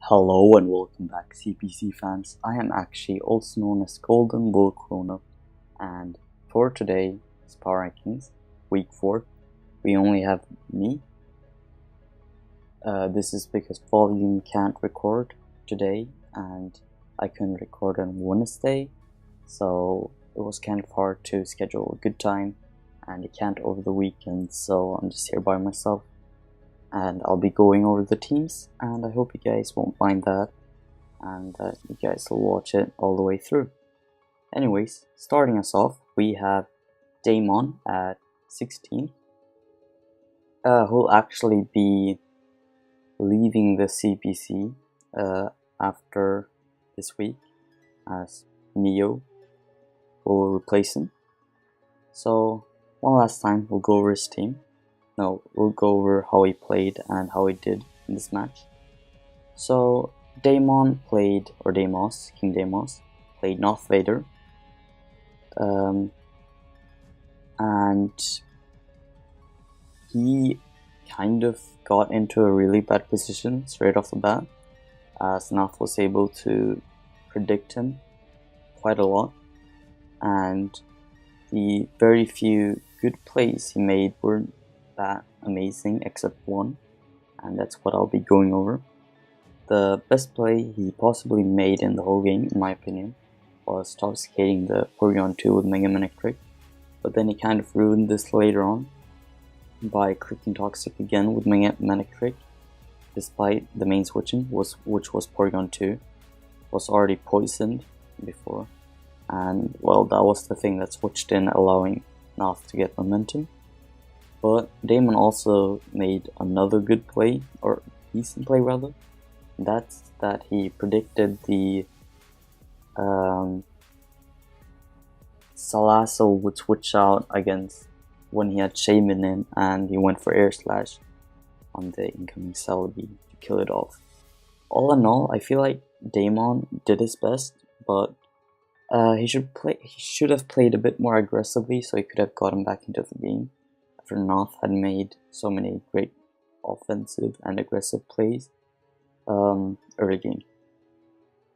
Hello and welcome back, CPC fans. I am actually also known as Golden Volcarona, and for today's Power Rankings, Week 4, we only have me. This is because Volume can't record today, and I couldn't record on Wednesday, so it was kind of hard to schedule a good time, and I can't over the weekend, so I'm just here by myself. And I'll be going over the teams, and I hope you guys won't mind that, and that you guys will watch it all the way through. Anyways, starting us off, we have Damon at 16, who'll actually be leaving the CPC after this week, as Neo will replace him. So, one last time, we'll go over his team. No, we'll go over how he played and how he did in this match. So, King Deimos, played Darth Vader. And he kind of got into a really bad position straight off the bat, as Nath was able to predict him quite a lot. And the very few good plays he made weren't that amazing except one, and that's what I'll be going over. The best play he possibly made in the whole game, in my opinion, was toxicating the Porygon 2 with Mega Man trick, but then he kind of ruined this later on by clicking Toxic again with Mega Man trick, despite the main switching, which was Porygon 2, was already poisoned before, and well, that was the thing that switched in, allowing Nath to get momentum. But Damon also made another good play, or decent play rather. That's that he predicted the Salazzle would switch out against when he had Shaman in, and he went for Air Slash on the incoming Celebi to kill it off. All in all, I feel like Damon did his best, but he should have played a bit more aggressively, so he could have gotten back into the game. After Nath had made so many great offensive and aggressive plays early game.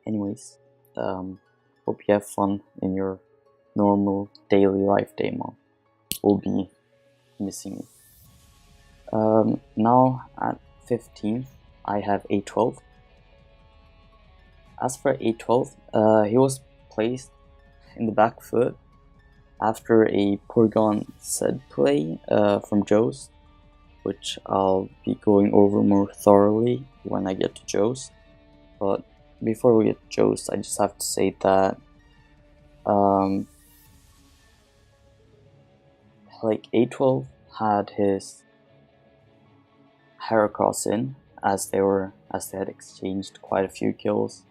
Anyways, hope you have fun in your normal daily life, Damon. We'll be missing you. Now at 15th, I have A12. As for A12, he was placed in the back foot after a Porygon Zed play from Joe's, which I'll be going over more thoroughly when I get to Joe's. But before we get to Joe's, I just have to say that like A12 had his Heracross in, as they had exchanged quite a few kills,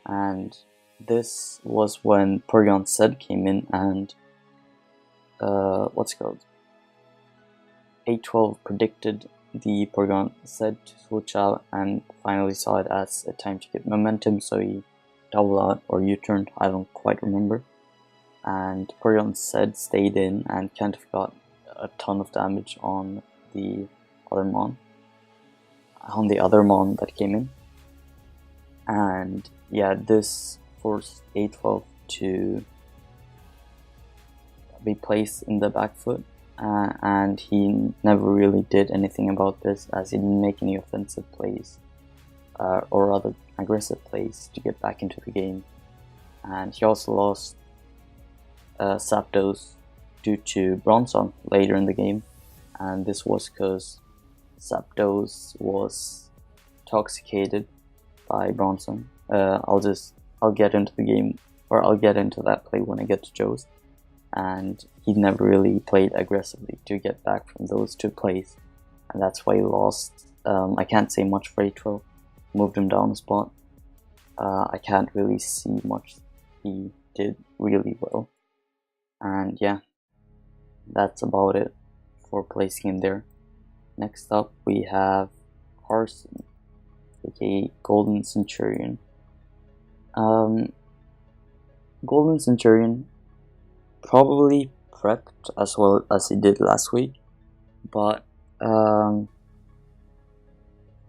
and this was when Porygon Zed came in, and A12 predicted the Porygon Zed to switch out and finally saw it as a time to get momentum, so he doubled out or U-turned, I don't quite remember. And Porygon Zed stayed in and kind of got a ton of damage on the other Mon. That came in. And yeah, this forced A12 to be placed in the back foot, and he never really did anything about this, as he didn't make any offensive plays or other aggressive plays to get back into the game. And he also lost Zapdos due to Bronzong later in the game, and this was because Zapdos was toxicated by Bronzong. I'll get into the game, or I'll get into that play when I get to Joe's. And he never really played aggressively to get back from those two plays, and that's why he lost. I can't say much for A12, moved him down a spot. I can't really see much he did really well, and yeah, that's about it for placing him there. Next up we have Carson, aka Golden Centurion. Golden Centurion probably prepped as well as he did last week, but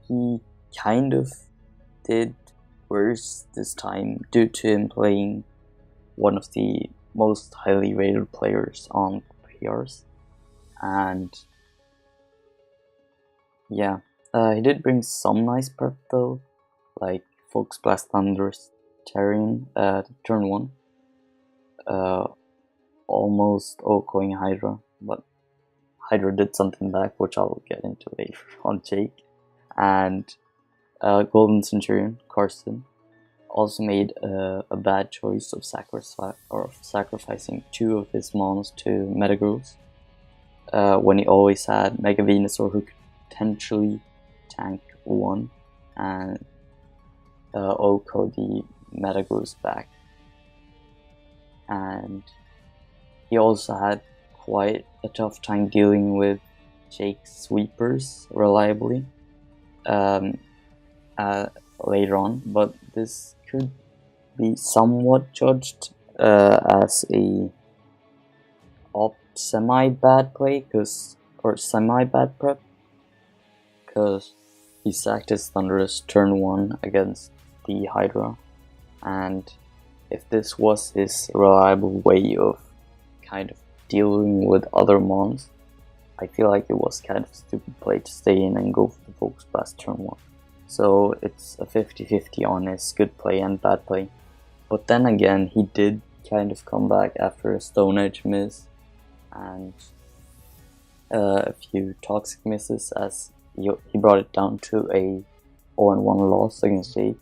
he kind of did worse this time due to him playing one of the most highly rated players on PRs, and yeah, he did bring some nice prep though, like Focus Blast Thunderous Terran turn 1, almost going Hydra, but Hydra did something back, which I'll get into later on Jake, and Golden Centurion Carson also made a bad choice of sacrificing 2 of his mons to Metagross, when he always had Mega Venusaur who could potentially tank 1 and Oko the Metagross back. And he also had quite a tough time dealing with Jake's sweepers reliably later on, but this could be somewhat judged as a semi-bad play, or semi-bad prep, because he sacked his Thunderous turn 1 against the Hydra, and if this was his reliable way of kind of dealing with other mons, I feel like it was kind of a stupid play to stay in and go for the Focus Blast turn 1. So it's a 50-50 on his good play and bad play. But then again, he did kind of come back after a Stone Edge miss and a few toxic misses, as he brought it down to a 0-1 loss against Jake.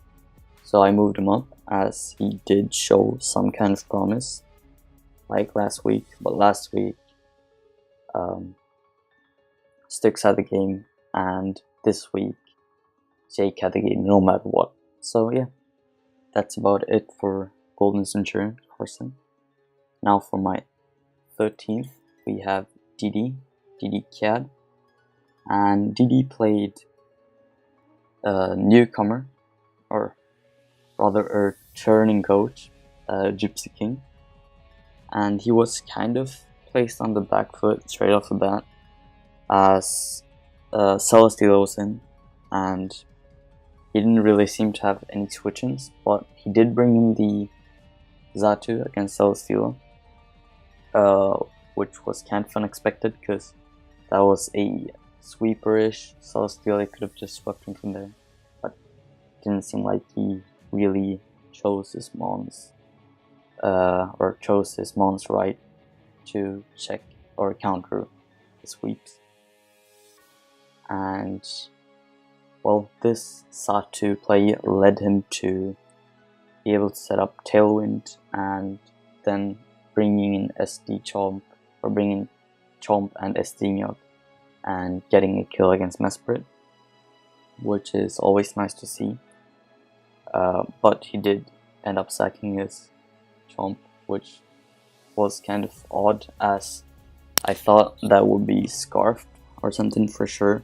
So I moved him up, as he did show some kind of promise like last week, but last week Styx had the game, and this week Jake had the game no matter what. So yeah, that's about it for Golden Centurion Carson. Now for my 13th, we have DD Cad, and DD played a newcomer, or rather a turning coach, Gypsy King, and he was kind of placed on the back foot straight off the bat as Celesteela was in, and he didn't really seem to have any switch-ins, but he did bring in the Xatu against Celesteela, which was kind of unexpected because that was a sweeper-ish Celesteela. Could have just swept him from there, but it didn't seem like he really chose his mons, or chose his mons right to check or counter the sweeps. And well, this Xatu play led him to be able to set up Tailwind and then bringing in SD Chomp, or bringing Chomp and SD Meowth and getting a kill against Mesprit, which is always nice to see. But he did end up sacking his Chomp, which was kind of odd, as I thought that would be Scarfed or something for sure,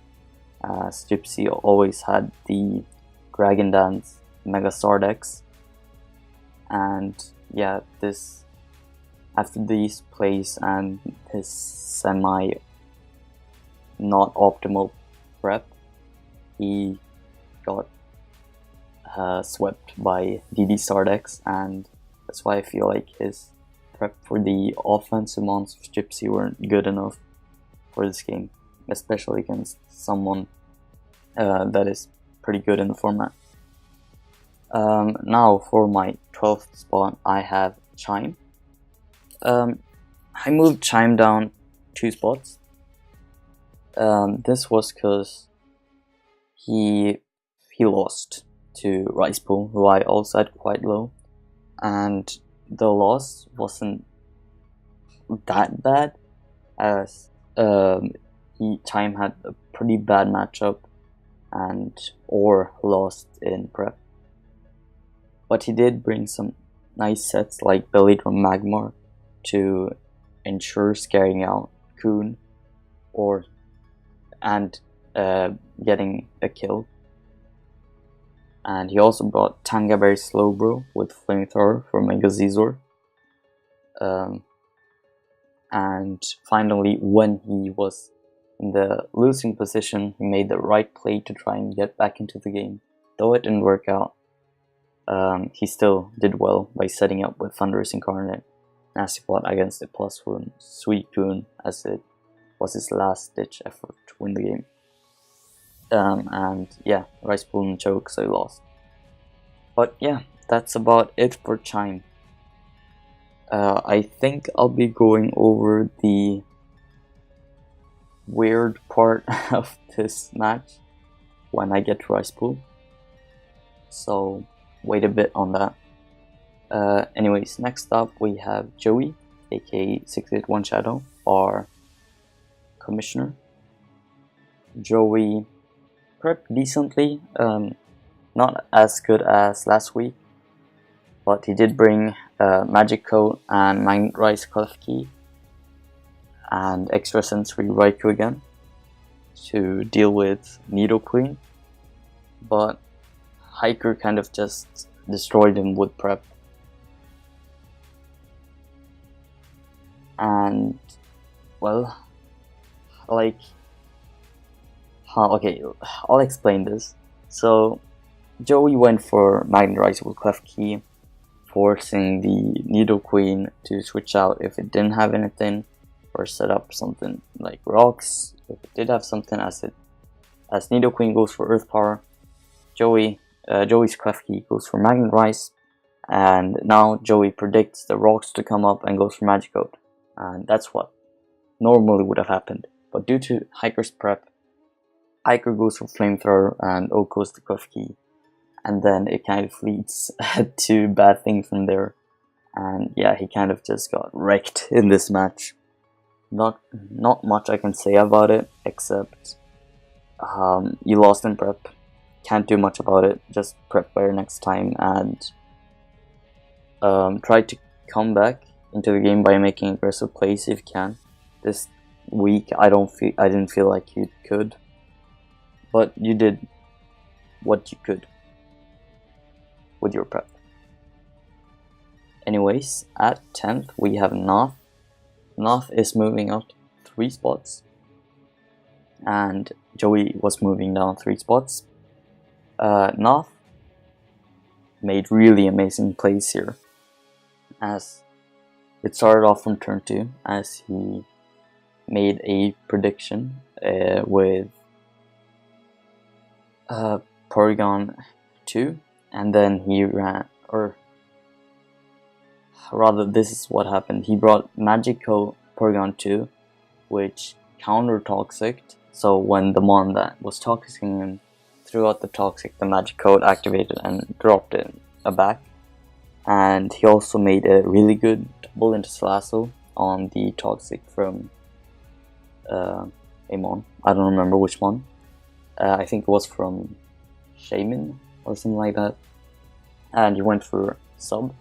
as Gypsy always had the Dragon Dance Megastar decks. And yeah, after these plays and his semi not optimal prep, he got swept by DD Star decks, and that's why I feel like his prep for the offensive mons of Gypsy weren't good enough for this game, especially against someone that is pretty good in the format. Now for my 12th spot, I have Chime. I moved Chime down 2 spots. This was because he lost to Ricepool, who I also had quite low, and the loss wasn't that bad, as Chime had a pretty bad matchup or lost in prep. But he did bring some nice sets like Belladrum Magmar to ensure scaring out Hoenn and getting a kill. And he also brought Tangaberry Slowbro with Flamethrower for Mega Zizor. And finally, when he was in the losing position, he made the right play to try and get back into the game though it didn't work out, he still did well by setting up with Thunderous Incarnate, Nasty Plot against a +1 Suicune, as it was his last ditch effort to win the game. And yeah, Rice Pool and Choke, so he lost. But yeah, that's about it for Chime. I think I'll be going over the weird part of this match when I get to Rice Pool, so wait a bit on that. Anyways, next up we have Joey, aka 681 Shadow, our commissioner. Joey prepped decently, not as good as last week, but he did bring Magic Coat and Magnet Rise Clef Key and Extra Sensory Raikou again to deal with Nidoqueen, but Hiker kind of just destroyed him with prep. And well, like, okay, I'll explain this. So Joey went for Magnet Rise with Clef Key, forcing the Nidoqueen to switch out if it didn't have anything, or set up something like Rocks if it did have something. As Nidoqueen goes for Earth Power, Joey's Clef Key goes for Magnet Rise, and now Joey predicts the Rocks to come up and goes for Magic Coat, and that's what normally would have happened. But due to Hiker's prep, Hiker goes for Flamethrower and Oak goes to Clef Key, and then it kind of leads to bad things from there. And yeah, he kind of just got wrecked in this match. Not much I can say about it, except you lost in prep. Can't do much about it. Just prep better next time and try to come back into the game by making aggressive plays if you can. This week I didn't feel like you could, but you did what you could with your prep. Anyways, at 10th we have Noth. Noth is moving up 3 spots, and Joey was moving down 3 spots. Noth made really amazing plays here, as it started off from turn 2, as he made a prediction with Porygon 2, and then he ran, or rather this is what happened. He brought Magico Porygon 2, which counter Toxic, so when the mon that was toxicing him threw out the Toxic, the Magic Code activated and dropped it back. And he also made a really good double into Salazzle on the Toxic from a mon. I don't remember which one. I think it was from Shaman or something like that. And he went for Sub.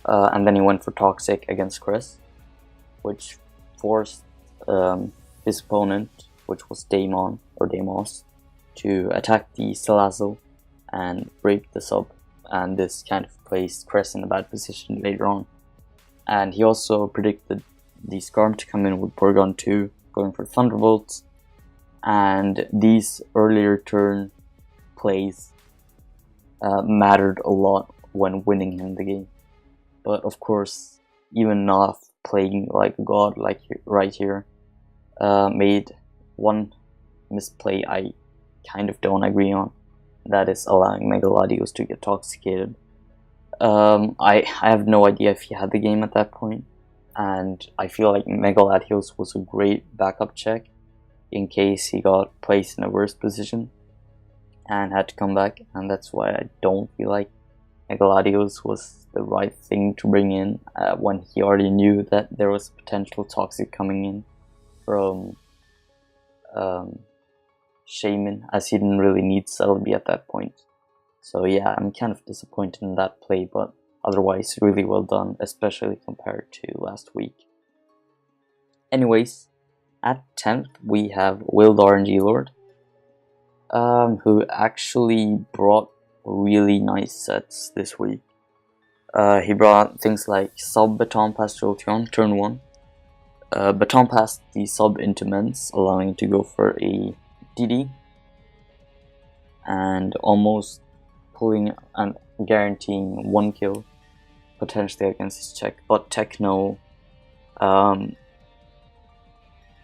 And then he went for Toxic against Chris, which forced his opponent, which was Daemon or Deimos, to attack the Salazzle and break the Sub. And this kind of placed Chris in a bad position later on. And he also predicted the Skarm to come in with Porygon 2, going for Thunderbolts. And these earlier turn plays mattered a lot when winning him the game. But of course, even Noth playing like a god, like right here, made one misplay I kind of don't agree on. That is allowing Megaladios to get toxicated. I have no idea if he had the game at that point, and I feel like Megaladios was a great backup check in case he got placed in a worse position and had to come back, and that's why I don't feel like Megaladios was the right thing to bring in when he already knew that there was potential Toxic coming in from Shaman, as he didn't really need Celebi at that point. So yeah, I'm kind of disappointed in that play, but otherwise really well done, especially compared to last week. Anyways, at 10th we have Wildar and G-Lord, who actually brought really nice sets this week. He brought things like Sub Baton Pass Jolteon turn 1, Baton Pass the Sub into Mence, allowing it to go for a DD, and almost pulling and guaranteeing 1 kill potentially against his check, but Techno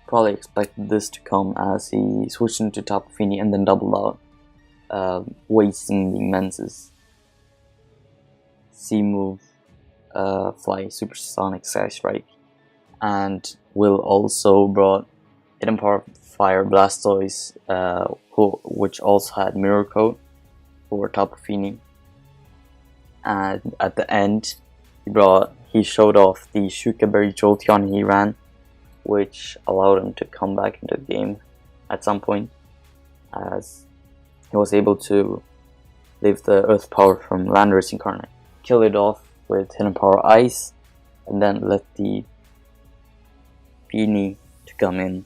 probably expected this to come as he switched into Tapu Fini and then doubled out, wasting the Men's C move, Fly Supersonic Sky Strike, and Will also brought Hidden Power Fire Blastoise, which also had Mirror Coat for Tapu Fini, and at the end he showed off the Shuka Berry Jolteon he ran, which allowed him to come back into the game at some point, as he was able to leave the Earth Power from Landorus Incarnate, kill it off with Hidden Power Ice, and then let the Fini to come in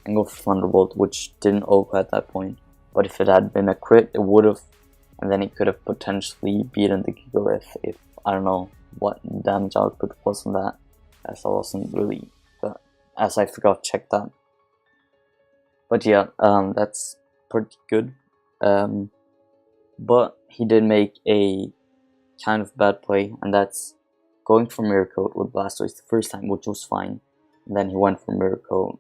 and go for Thunderbolt, which didn't OHKO at that point. But if it had been a crit, it would have, and then he could have potentially beaten the Gigalith if I don't know what damage output was on that, as I wasn't really, as I forgot to check that. But yeah, that's pretty good. But he did make a kind of bad play, and that's going for Mirror Coat with Blastoise the first time, which was fine. And then he went for Mirror Coat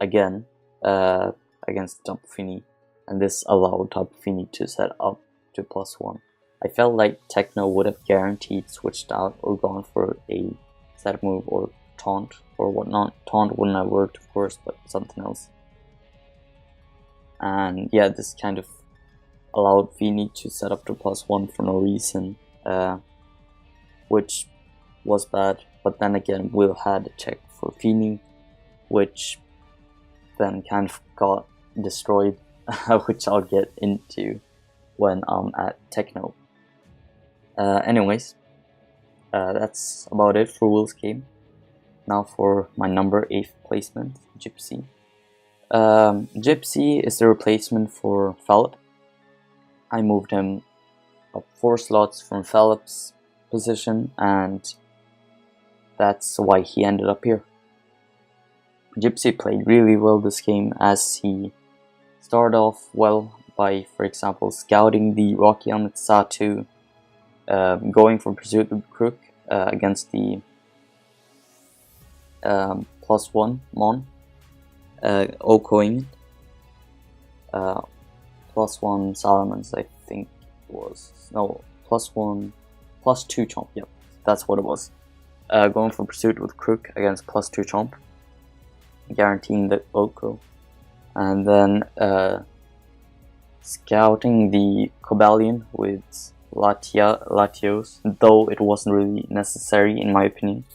again against Tapu Fini, and this allowed Tapu Fini to set up to +1. I felt like Techno would have guaranteed switched out or gone for a set move or taunt or whatnot. Taunt wouldn't have worked, of course, but something else. And yeah, this kind of allowed Fini to set up to +1 for no reason, which was bad. But then again, Will had a check for Fini, which then kind of got destroyed, which I'll get into when I'm at Techno. Anyways, that's about it for Will's game. Now for my number 8th placement, Gypsy. Gypsy is the replacement for Fallop. I moved him up 4 slots from Fallop's position, and that's why he ended up here. Gypsy played really well this game, as he started off well by, for example, scouting the Rocky Helmet Satu, going for Pursuit with Crook against the +1 Mon, OHKOing it, +1 Salamence, I think was, no, +2 Chomp, yep, that's what it was. Going for Pursuit with Crook against +2 Chomp, guaranteeing the OHKO, and then scouting the Cobalion with Latios, though it wasn't really necessary in my opinion.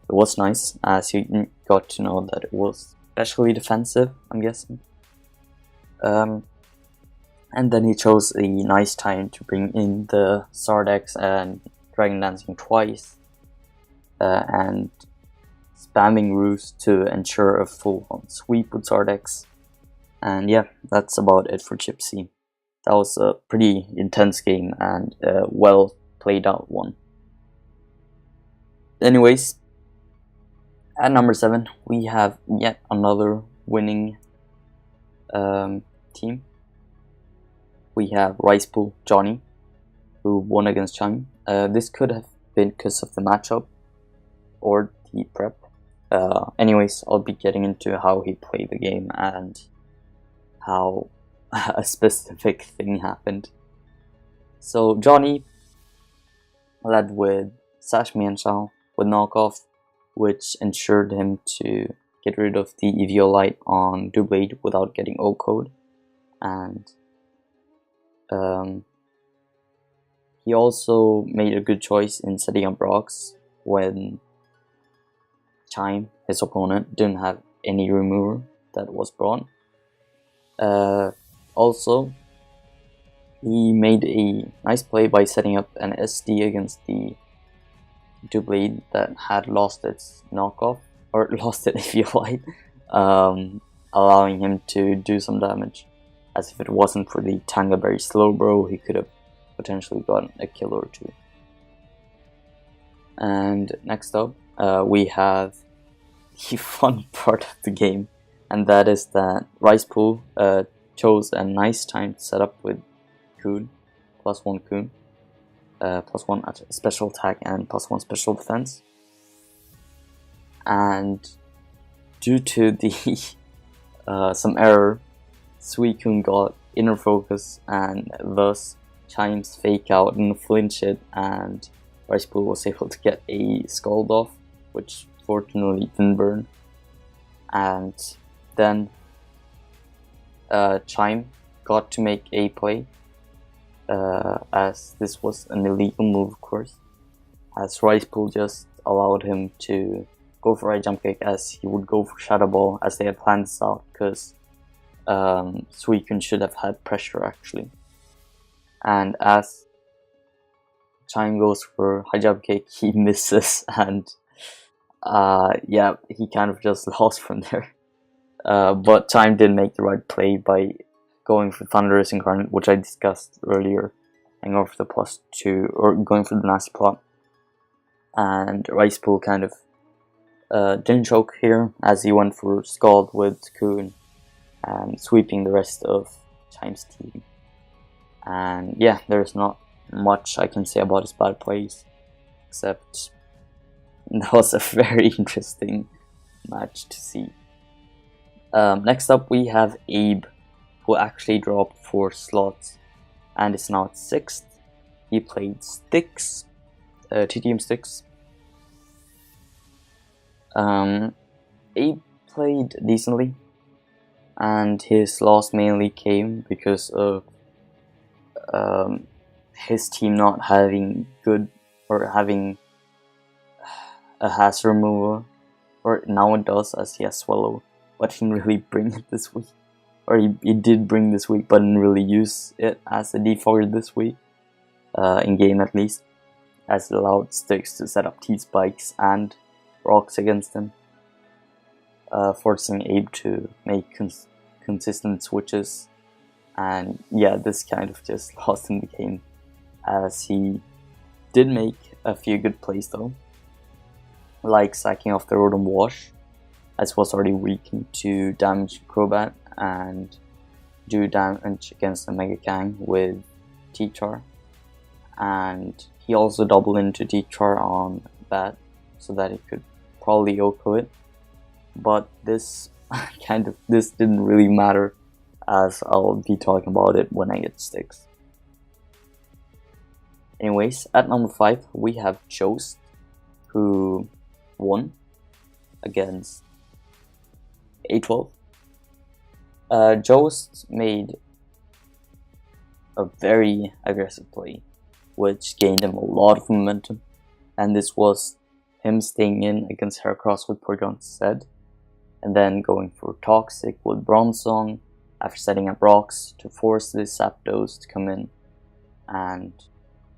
It was nice, as you got to know that it was especially defensive, I'm guessing. And then he chose a nice time to bring in the Sardex and Dragon Dancing twice, and spamming Roost to ensure a full-on sweep with Sardex. And yeah, that's about it for Gypsy. That was a pretty intense game and a well played out one. Anyways, at number 7 we have yet another winning team. We have Ricepool Johnny, who won against Chime. This could have been because of the matchup or the prep. Anyways, I'll be getting into how he played the game and how a specific thing happened. So Johnny led with Sash Mienshao with knockoff, which ensured him to get rid of the Eviolite on Doublade without getting OHKO'd, and he also made a good choice in setting up rocks when Chime, his opponent, didn't have any remover that was brought. Also, he made a nice play by setting up an SD against the Doublade that had lost its knockoff, or lost it if you like, allowing him to do some damage. As if it wasn't for the Tangaberry Slowbro, he could have potentially gotten a kill or two. And next up, we have the fun part of the game, and that is that Ricepool chose a nice time to set up with Hoenn, +1 Hoenn, +1 special attack and +1 special defense. And due to the some error, Suicune got inner focus, and thus Chime's fake out and flinch it, and Rice Pool was able to get a Scald off, which fortunately didn't burn. And then Chime got to make a play, as this was an illegal move, of course, as Rice Pool just allowed him to go for a jump kick, as he would go for Shadow Ball as they had planned this out, because Suicune should have had pressure actually. And as Chime goes for high jump kick, he misses, and yeah, he kind of just lost from there. But Chime did make the right play by going for Thunderous Incarnate, which I discussed earlier, and going for the +2, or going for the nasty plot. And Rice Pool kind of didn't choke here, as he went for Scald with Hoenn, and sweeping the rest of Chime's team. And yeah, there's not much I can say about his bad plays, except that was a very interesting match to see. Next up we have Abe, who actually dropped 4 slots and is now at 6th. He played Styx, TTM Styx. Abe played decently, and his loss mainly came because of his team not having good, or having a hazard remover, or now it does, as he has Swallow, but he didn't really bring it this week, or he did bring this week but didn't really use it as a defogger this week, in game at least, as it allowed Styx to set up T-Spikes and rocks against him, forcing Abe to make consistent switches. And yeah, this kind of just lost him the game, as he did make a few good plays though, like sacking off the Rotom Wash, as was already weakened to damage Crobat and do damage against the Mega Kang with T-Char. And he also doubled into T-Char on Bat, so that he could probably Yoko it. But this this didn't really matter, as I'll be talking about it when I get Styx. Anyways, at number 5 we have Jost, who won against A12. Jost made a very aggressive play, which gained him a lot of momentum, and this was him staying in against Heracross with Porygon Z, and then going for Toxic with Bronzong after setting up rocks to force the Zapdos to come in, and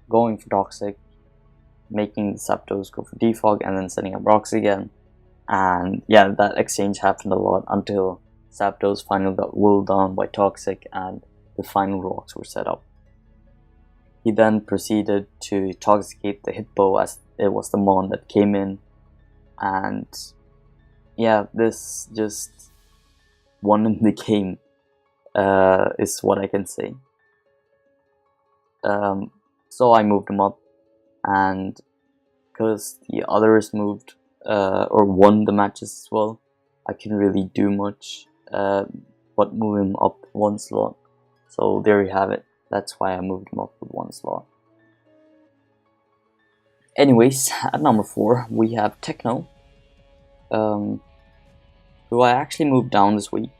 going for Toxic, making the Zapdos go for Defog, and then setting up rocks again. And yeah, that exchange happened a lot until Zapdos finally got whittled down by Toxic and the final rocks were set up. He then proceeded to Toxicate the Hippo, as it was the Mon that came in, and yeah, this just won him the game, is what I can say. So I moved him up, and because the others moved or won the matches as well, I couldn't really do much but move him up 1 slot. So there you have it. That's why I moved him up with 1 slot. Anyways, at number 4 we have Techno, who I actually moved down this week,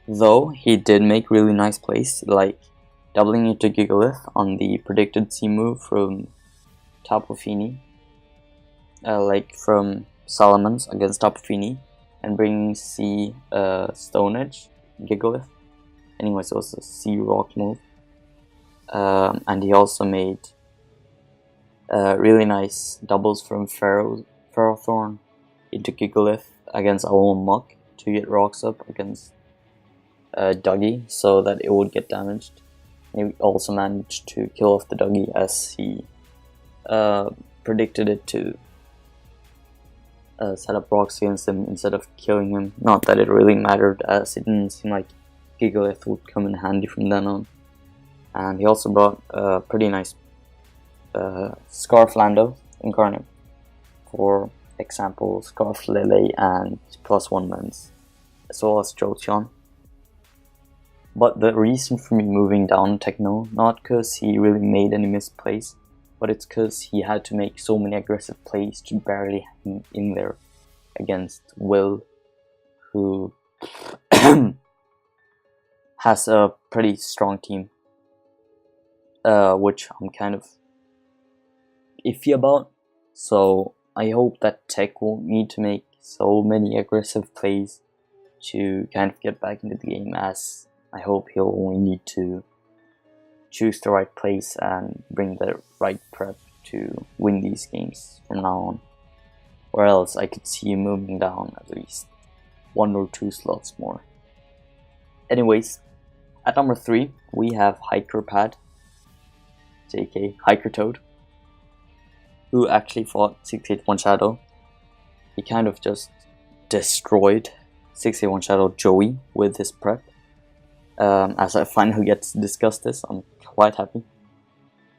though he did make really nice plays, like doubling into Gigalith on the predicted C move from Tapu Fini, like from Salamence against Tapu Fini, and bringing C Stone Edge Gigalith. Anyways, it was a C Rock move, and he also made really nice doubles from Ferrothorn into Gigalith against Alolan Muck to get rocks up against Dougie, so that it would get damaged. He also managed to kill off the Dougie, as he predicted it to set up rocks against him instead of killing him. Not that it really mattered, as it didn't seem like Gigalith would come in handy from then on. And he also brought a pretty nice Scarf Lando Incarnate. For example, Scarf Lele and +1 Mens, as well as Jolteon. But the reason for me moving down Techno, not because he really made any misplays, but it's because he had to make so many aggressive plays to barely hang in there against Will, who has a pretty strong team, which I'm kind of iffy about. So I hope that Tech won't need to make so many aggressive plays to kind of get back into the game, as I hope he'll only need to choose the right place and bring the right prep to win these games from now on. Or else I could see him moving down at least 1 or 2 slots more. Anyways, at number 3 we have Hiker Pad, JK Hiker Toad, who actually fought 681 Shadow. He kind of just destroyed 681 Shadow Joey with his prep. As I finally get to discuss this, I'm quite happy.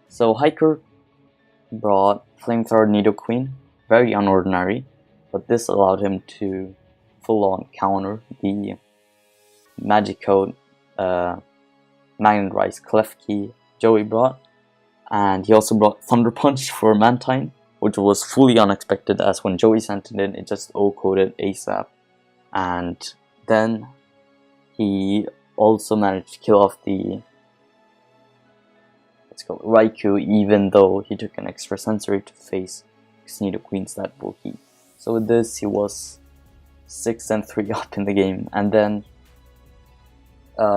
So Hiker brought Flamethrower Nidoqueen, very unordinary, but this allowed him to full-on counter the Magic-Code Magnet Rise Klefki Joey brought. And he also brought Thunder Punch for Mantine, which was fully unexpected, as when Joey sent it in, it just O-coded ASAP. And then he also managed to kill off the Raikou, even though he took an extra sensory to face Nidoqueen's that bulky. So with this, he was 6-3 up in the game. And then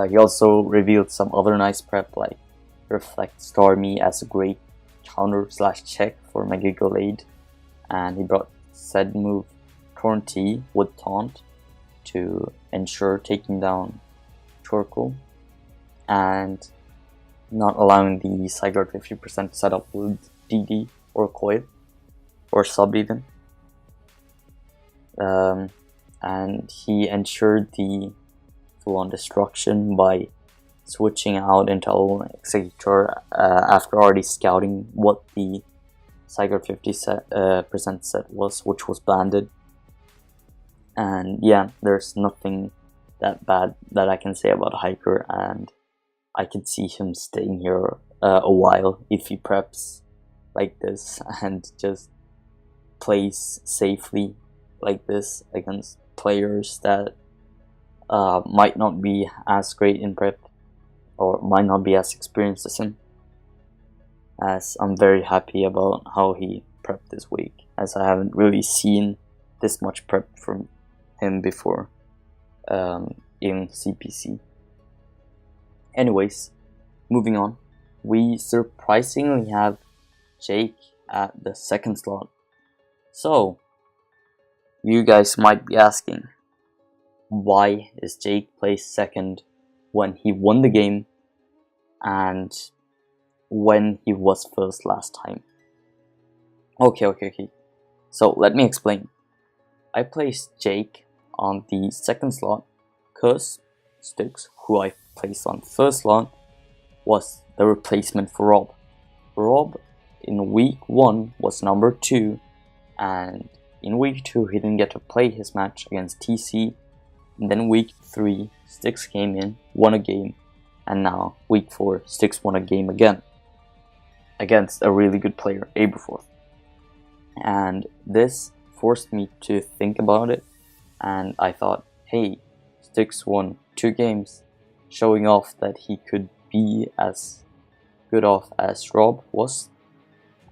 he also revealed some other nice prep, like Reflect Starmie as a great counter/check for Mega Gallade, and he brought said move Torn-T with Taunt to ensure taking down Torkoal and not allowing the Zygarde 50% setup with DD or Coil or Sub even. And he ensured the full-on destruction by switching out into Alolan Executor after already scouting what the Zygarde 50% set was, which was banded. And yeah, there's nothing that bad that I can say about Hiker, and I can see him staying here a while if he preps like this and just plays safely like this against players that might not be as great in prep or might not be as experienced as him. As I'm very happy about how he prepped this week, as I haven't really seen this much prep from him before in CPC. Anyways, moving on, we surprisingly have Jake at the 2nd slot. So, you guys might be asking, why is Jake placed 2nd when he won the game and when he was 1st last time? Okay. So let me explain. I placed Jake on the 2nd slot because Styx, who I placed on 1st slot, was the replacement for Rob. Rob in week 1 was number 2, and in week 2 he didn't get to play his match against TC. And then week 3 Styx came in, won a game, and now week 4 Styx won a game again against a really good player, Aberforth. And this forced me to think about it, and I thought, hey, Styx won 2 games, showing off that he could be as good off as Rob was.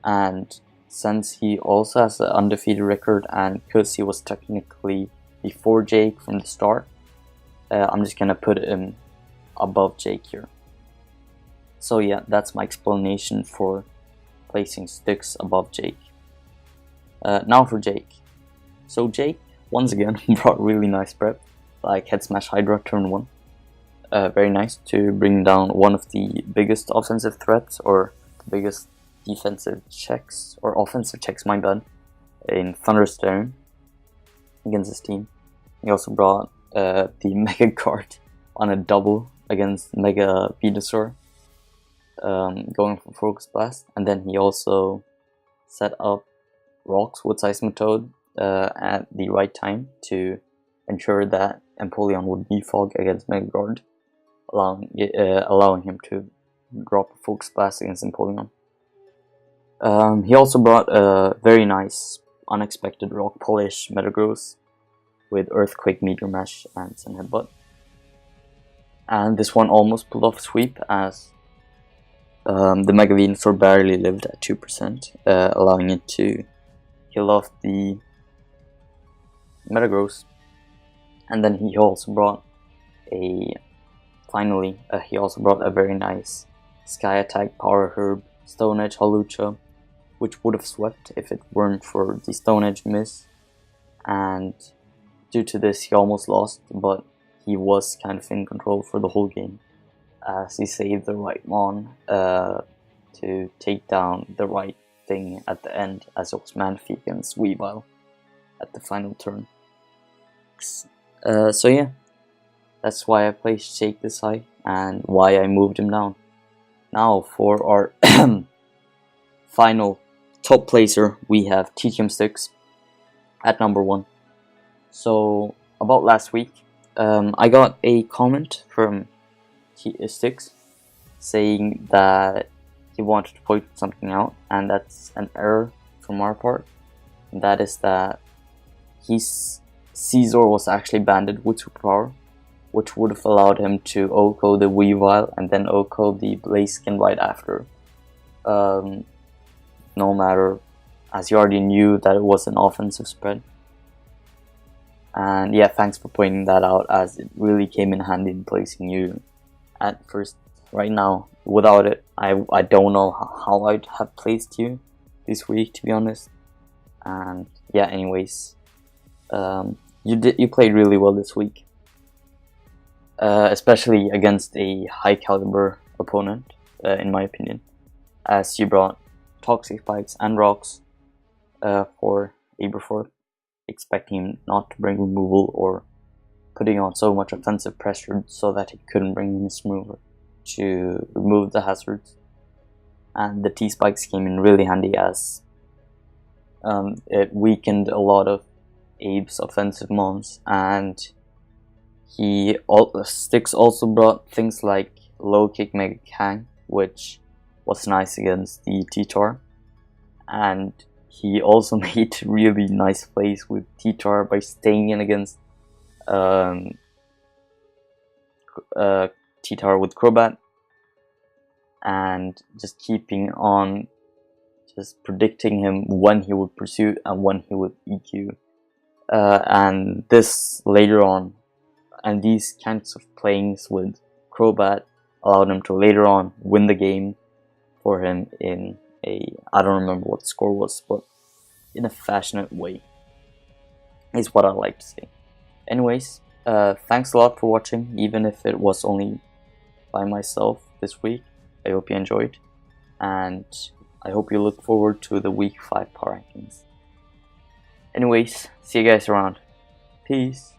And since he also has an undefeated record, and because he was technically before Jake from the start, I'm just gonna put him above Jake here. So yeah, that's my explanation for placing Styx above Jake. Now for Jake. So Jake, once again, brought really nice prep, like Head Smash Hydra turn 1. Very nice to bring down one of the biggest offensive threats, or the biggest defensive checks, or offensive checks, my bad, in Thunderstorm against his team. He also brought the Mega card on a double against Mega Venusaur. going for Focus Blast, and then he also set up rocks with Seismitoad at the right time to ensure that Empoleon would defog against Mega Guard, allowing him to drop a Focus Blast against Empoleon. He also brought a very nice, unexpected Rock Polish Metagross with Earthquake, Meteor Mash, and Sun Headbutt. And this one almost pulled off a sweep, as the Mega Venusaur barely lived at 2%, allowing it to kill off the Metagross. And then he also brought a very nice Sky Attack Power Herb Stone Edge Hawlucha, which would have swept if it weren't for the Stone Edge miss. And due to this, he almost lost, but he was kind of in control for the whole game, as he saved the right Mon to take down the right thing at the end, as it was Manphy against Weavile at the final turn. So yeah, that's why I placed Shake this high and why I moved him down. Now for our final top placer, we have TTM Sticks at number 1. So about last week, I got a comment from Sticks saying that he wanted to point something out, and that's an error from our part. And that is that Caesar was actually banded with Superpower, which would have allowed him to OHKO the Weavile and then OHKO the Blaziken right after. No matter, as you already knew that it was an offensive spread. And yeah, thanks for pointing that out, as it really came in handy in placing you at first. Right now, without it, I don't know how I'd have placed you this week, to be honest. And yeah, anyways, you played really well this week, especially against a high caliber opponent, in my opinion, as you brought Toxic Spikes and Rocks for Aberforth, expecting him not to bring removal or putting on so much offensive pressure so that he couldn't bring in his remover to remove the hazards. And the T-Spikes came in really handy, as it weakened a lot of Abe's offensive mons, and Sticks also brought things like Low Kick Mega Kang, which was nice against the T-Tar, and he also made really nice plays with T-Tar by staying in against T-Tar with Crobat, and just keeping on just predicting him when he would pursue and when he would EQ. And this later on, and these kinds of playings with Crobat allowed him to later on win the game for him in I don't remember what the score was, but in a fashionable way, is what I like to say. Anyways, thanks a lot for watching, even if it was only by myself this week. I hope you enjoyed, and I hope you look forward to the week 5 power rankings. Anyways, see you guys around. Peace.